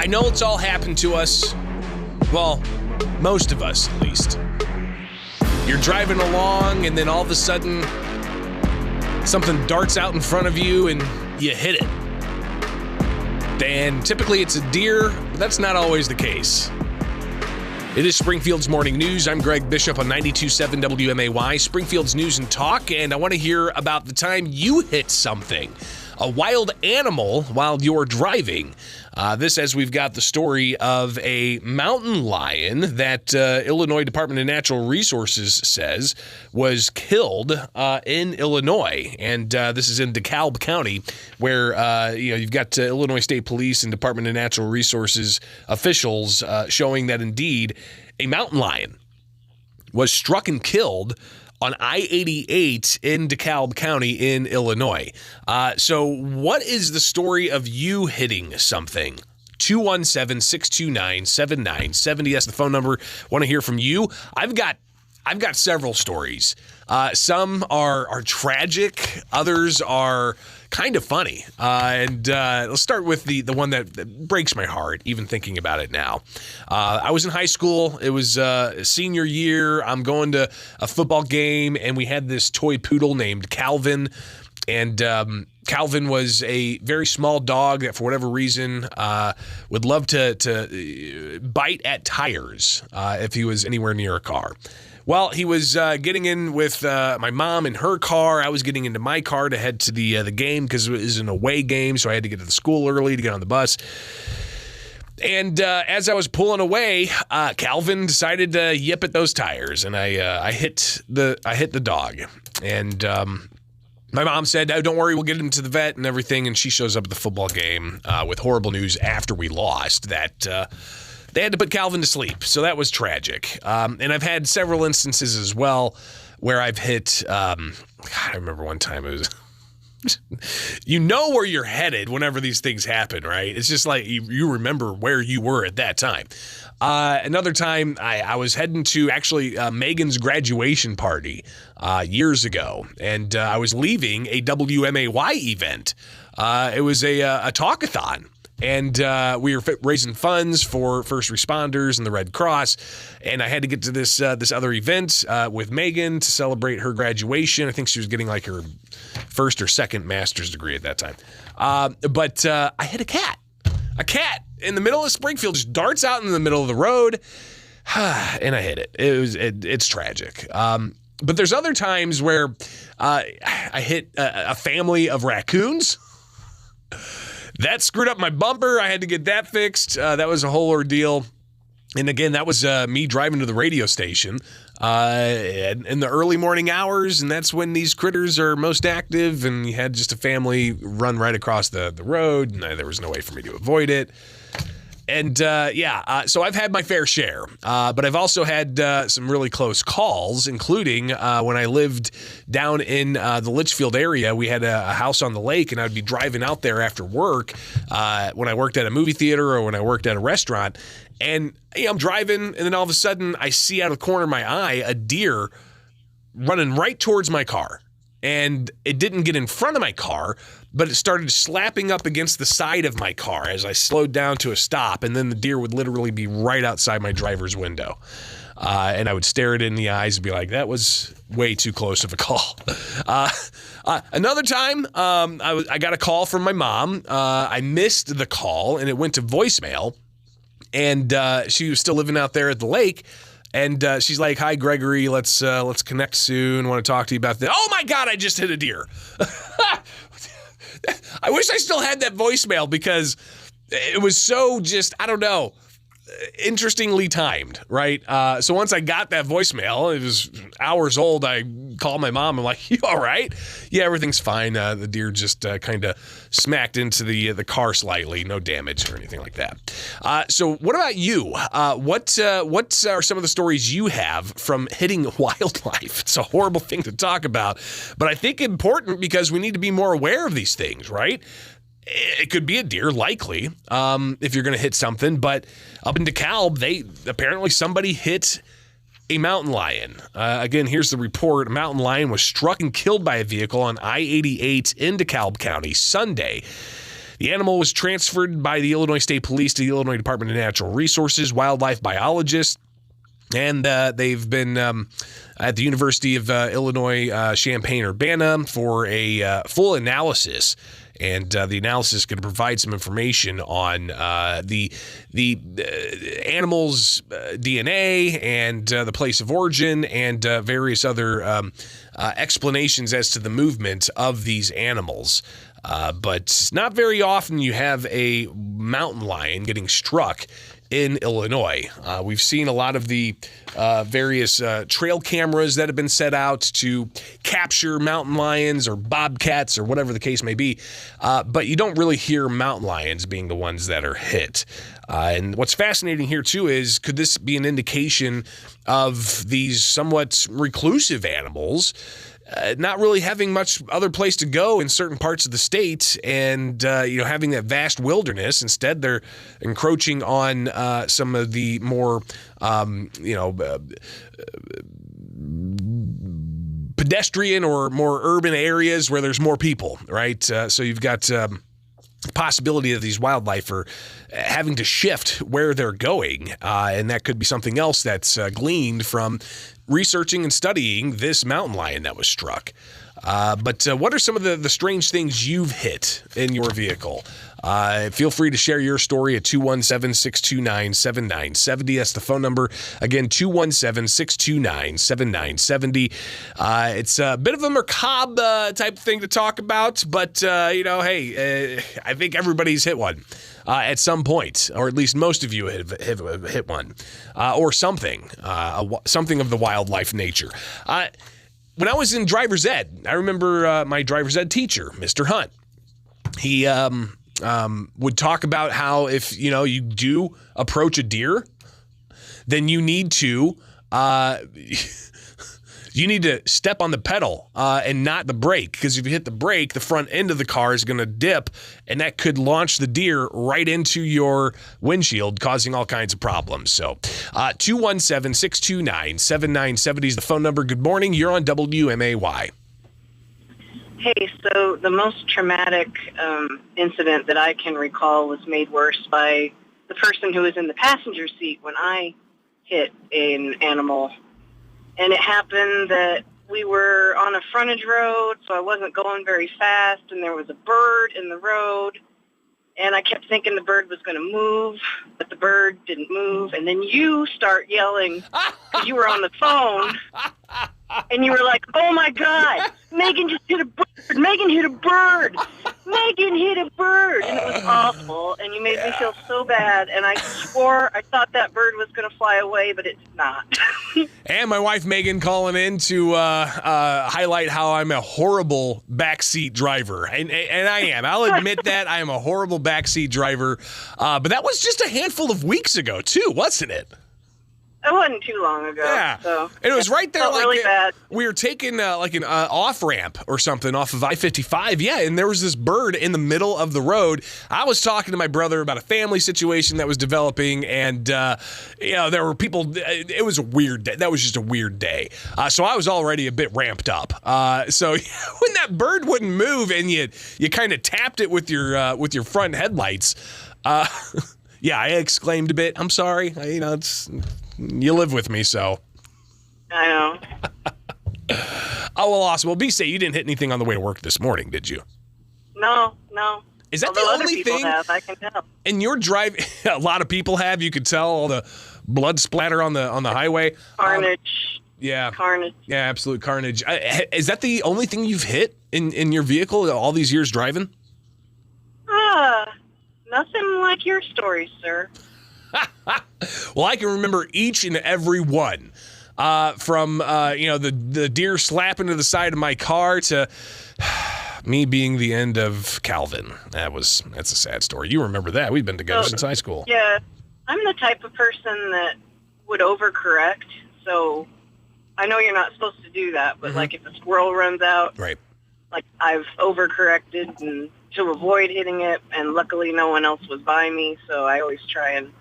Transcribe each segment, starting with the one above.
I know it's all happened to us. Well, most of us, at least. You're driving along, and then all of a sudden, something darts out in front of you, and you hit it. And typically it's a deer, but that's not always the case. It is Springfield's Morning News. I'm Greg Bishop on 92.7 WMAY, Springfield's News and Talk, and I want to hear about the time you hit something, a wild animal, while you're driving. This as we've got the story of a mountain lion that Illinois Department of Natural Resources says was killed in Illinois. And this is in DeKalb County, where you've got Illinois State Police and Department of Natural Resources officials showing that indeed a mountain lion was struck and killed on I-88 in DeKalb County in Illinois. So what is the story of you hitting something? 217-629-7970. That's the phone number. Want to hear from you? I've got several stories. Some are tragic. Others are kind of funny. And let's start with the one that breaks my heart, even thinking about it now. I was in high school. It was senior year. I'm going to a football game, and we had this toy poodle named Calvin. And Calvin was a very small dog that, for whatever reason, would love to bite at tires if he was anywhere near a car. Well, he was getting in with my mom in her car. I was getting into my car to head to the game because it was an away game, so I had to get to the school early to get on the bus. And as I was pulling away, Calvin decided to yip at those tires, and I hit the dog. And my mom said, "Oh, don't worry, we'll get him to the vet and everything." And she shows up at the football game with horrible news after we lost that they had to put Calvin to sleep. So that was tragic. And I've had several instances as well where I've hit, I remember one time it was, you know where you're headed whenever these things happen, right? It's just like you remember where you were at that time. Another time I was heading to actually Megan's graduation party years ago, and I was leaving a WMAY event. It was a talkathon. And we were raising funds for first responders and the Red Cross, and I had to get to this other event with Megan to celebrate her graduation. I think she was getting like her first or second master's degree at that time. But I hit a cat in the middle of Springfield, just darts out in the middle of the road, and I hit it. It's tragic. But there's other times where I hit a family of raccoons. That screwed up my bumper. I had to get that fixed. That was a whole ordeal. And again, that was me driving to the radio station in the early morning hours, and that's when these critters are most active, and you had just a family run right across the road, and there was no way for me to avoid it. And so I've had my fair share, but I've also had some really close calls, including when I lived down in the Litchfield area. We had a house on the lake, and I'd be driving out there after work when I worked at a movie theater or when I worked at a restaurant. And I'm driving, and then all of a sudden I see out of the corner of my eye a deer running right towards my car. And it didn't get in front of my car, but it started slapping up against the side of my car as I slowed down to a stop, and then the deer would literally be right outside my driver's window. And I would stare it in the eyes and be like, that was way too close of a call. Another time, I got a call from my mom. I missed the call, and it went to voicemail, and she was still living out there at the lake. And she's like, "Hi, Gregory, let's connect soon. Want to talk to you about that." Oh my God, I just hit a deer. I wish I still had that voicemail because it was so just, I don't know, interestingly timed, right? So once I got that voicemail, it was hours old. I called my mom. I'm like, "You all right?" "Yeah, everything's fine. The deer just kind of smacked into the car slightly. No damage or anything like that." So what about you? What are some of the stories you have from hitting wildlife? It's a horrible thing to talk about, but I think important because we need to be more aware of these things, right? It could be a deer, likely, if you're going to hit something. But up in DeKalb, apparently somebody hit a mountain lion. Again, here's the report. A mountain lion was struck and killed by a vehicle on I-88 in DeKalb County Sunday. The animal was transferred by the Illinois State Police to the Illinois Department of Natural Resources, wildlife biologists, and they've been at the University of Illinois Champaign-Urbana for a full analysis. And the analysis is going to provide some information on the animal's DNA and the place of origin and various other explanations as to the movement of these animals. But not very often you have a mountain lion getting struck in Illinois. We've seen a lot of the various trail cameras that have been set out to capture mountain lions or bobcats or whatever the case may be, but you don't really hear mountain lions being the ones that are hit. And what's fascinating here, too, is could this be an indication of these somewhat reclusive animals not really having much other place to go in certain parts of the state and, having that vast wilderness? Instead, they're encroaching on some of the more, pedestrian or more urban areas where there's more people, right? So you've got possibility that these wildlife are having to shift where they're going, and that could be something else that's gleaned from researching and studying this mountain lion that was struck. But what are some of the strange things you've hit in your vehicle? Feel free to share your story at 217-629-7970. That's the phone number. Again, 217-629-7970. It's a bit of a macabre type thing to talk about, but, hey, I think everybody's hit one. At some point, or at least most of you have hit one, or something of the wildlife nature. When I was in driver's ed, I remember my driver's ed teacher, Mr. Hunt. He would talk about how if you do approach a deer, then you need to step on the pedal and not the brake, because if you hit the brake, the front end of the car is going to dip, and that could launch the deer right into your windshield, causing all kinds of problems. So 217-629-7970 is the phone number. Good morning. You're on WMAY. Hey, so the most traumatic incident that I can recall was made worse by the person who was in the passenger seat when I hit an animal. And it happened that we were on a frontage road, so I wasn't going very fast, and there was a bird in the road, and I kept thinking the bird was going to move, but the bird didn't move. And then you start yelling because you were on the phone, and you were like, "Oh, my God, Megan just hit a bird. Megan hit a bird. Megan hit a bird." And it was awful, and you made me feel so bad, and I swore I thought that bird was going to fly away, but it did not. And my wife, Megan, calling in to highlight how I'm a horrible backseat driver. And I am. I'll admit that. I am a horrible backseat driver. But that was just a handful of weeks ago, too, wasn't it? It wasn't too long ago. Yeah. So and it was right there. Like really bad. We were taking an off-ramp or something off of I-55. Yeah, and there was this bird in the middle of the road. I was talking to my brother about a family situation that was developing, and there were people. It was a weird day. That was just a weird day. So I was already a bit ramped up. So when that bird wouldn't move and you kind of tapped it with your front headlights, yeah, I exclaimed a bit. I'm sorry. You live with me, so. I know. Oh, well, awesome. Well, be safe. You didn't hit anything on the way to work this morning, did you? No. Is that Although the other only people thing? have, I can tell. And your drive, a lot of people have. You could tell all the blood splatter on the highway. Carnage. Yeah. Carnage. Yeah, absolute carnage. Is that the only thing you've hit in your vehicle all these years driving? Nothing like your story, sir. Well, I can remember each and every one, from the deer slapping to the side of my car to me being the end of Calvin. That's a sad story. You remember that? We've been together since high school. Yeah, I'm the type of person that would overcorrect. So I know you're not supposed to do that, but like if a squirrel runs out, right? Like I've overcorrected and to avoid hitting it, and luckily no one else was by me, so I always try and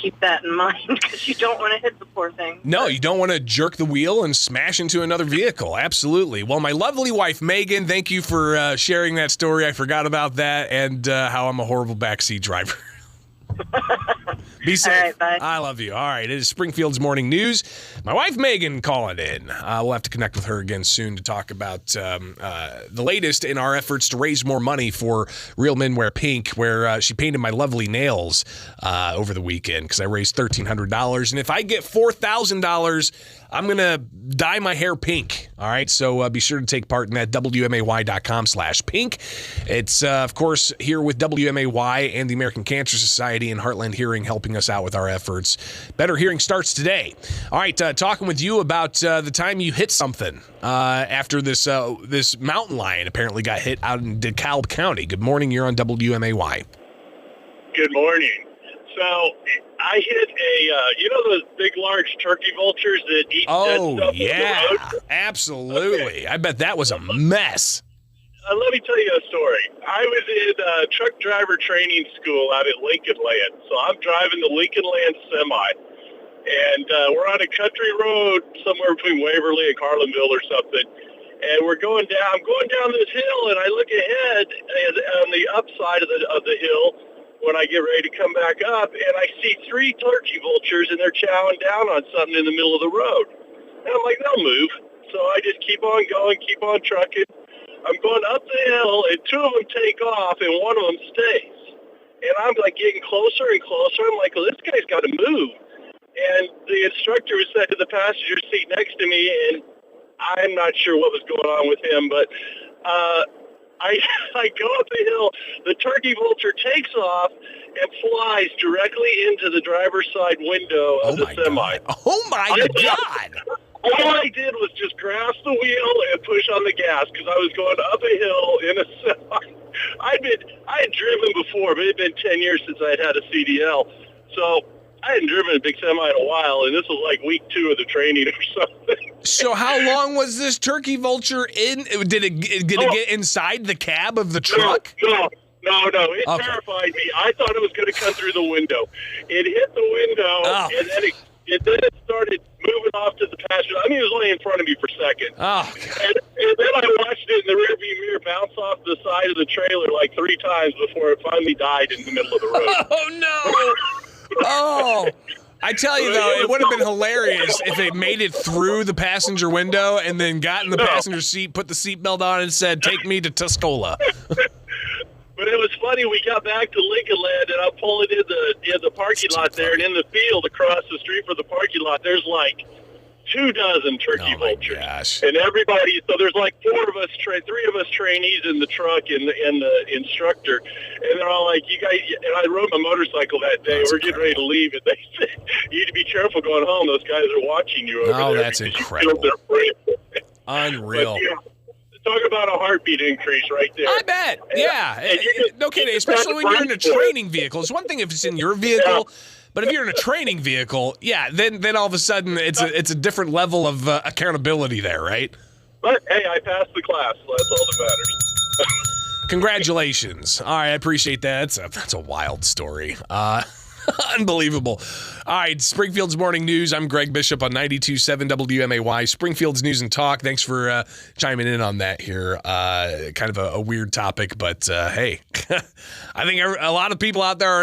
keep that in mind because you don't want to hit the poor thing. No, you don't want to jerk the wheel and smash into another vehicle. Absolutely. Well, my lovely wife, Megan, thank you for sharing that story. I forgot about that and how I'm a horrible backseat driver. Be safe. All right, bye. I love you. All right, it is Springfield's Morning News. My wife, Megan, calling in. We'll have to connect with her again soon to talk about the latest in our efforts to raise more money for Real Men Wear Pink, where she painted my lovely nails over the weekend because I raised $1,300. And if I get $4,000, I'm going to dye my hair pink. All right, so be sure to take part in that, WMAY.com/pink. It's, of course, here with WMAY and the American Cancer Society and Heartland Hearing helping us out with our efforts. Better Hearing starts today. All right, talking with you about the time you hit something after this mountain lion apparently got hit out in DeKalb County. Good morning. You're on WMAY. Good morning. So I hit those big, large turkey vultures that eat dead stuff yeah, on the road? Absolutely. Okay. I bet that was a mess. Let me tell you a story. I was in truck driver training school out at Lincoln Land. So I'm driving the Lincoln Land semi. And we're on a country road somewhere between Waverly and Carlinville or something. And I'm going down this hill, and I look ahead on the upside of the hill when I get ready to come back up, and I see 3 turkey vultures, and they're chowing down on something in the middle of the road. And I'm like, they'll move. So I just keep on going, keep on trucking. I'm going up the hill, and 2 of them take off, and 1 of them stays. And I'm like getting closer and closer. I'm like, well, this guy's got to move. And the instructor was sat in the passenger seat next to me, and I'm not sure what was going on with him, but I go up the hill. The turkey vulture takes off and flies directly into the driver's side window of the semi. God. Oh, my God. All I did was just grasp the wheel and push on the gas because I was going up a hill in a semi. I had driven before, but it had been 10 years since I had a CDL. So I hadn't driven a big semi in a while, and this was like week 2 of the training or something. So how long was this turkey vulture in? Did it get inside the cab of the truck? No. It terrified me. I thought it was going to come through the window. It hit the window, and then it started moving off to the passenger. I mean, it was only in front of me for seconds. Oh, and then I watched it in the rearview mirror bounce off the side of the trailer like 3 times before it finally died in the middle of the road. Oh, no. Oh, I tell you, though, it would have been hilarious if it made it through the passenger window and then got in the passenger seat, put the seatbelt on, and said, "Take me to Tuscola." But it was funny. We got back to Lincoln Land, and I'm pulling in the parking lot there, and in the field across the street from the parking lot, there's like 24 turkey vultures. Gosh. And everybody, so there's like 3 of us trainees in the truck and the instructor, and they're all like, "You guys," and I rode my motorcycle that day. We're getting ready to leave, and they said, "You need to be careful going home. Those guys are watching you over there." Oh, that's incredible. Unreal. Talk about a heartbeat increase right there. I bet. Yeah. No kidding. Especially when you're in a training vehicle. It's one thing if it's in your vehicle, but if you're in a training vehicle, then all of a sudden it's a different level of accountability there, right? But hey, I passed the class, so that's all that matters. Congratulations. All right, I appreciate that. That's a wild story. Unbelievable. All right, Springfield's Morning News. I'm Greg Bishop on 92.7 WMAY. Springfield's News and Talk. Thanks for chiming in on that here. Kind of a weird topic, but hey, I think a lot of people out there are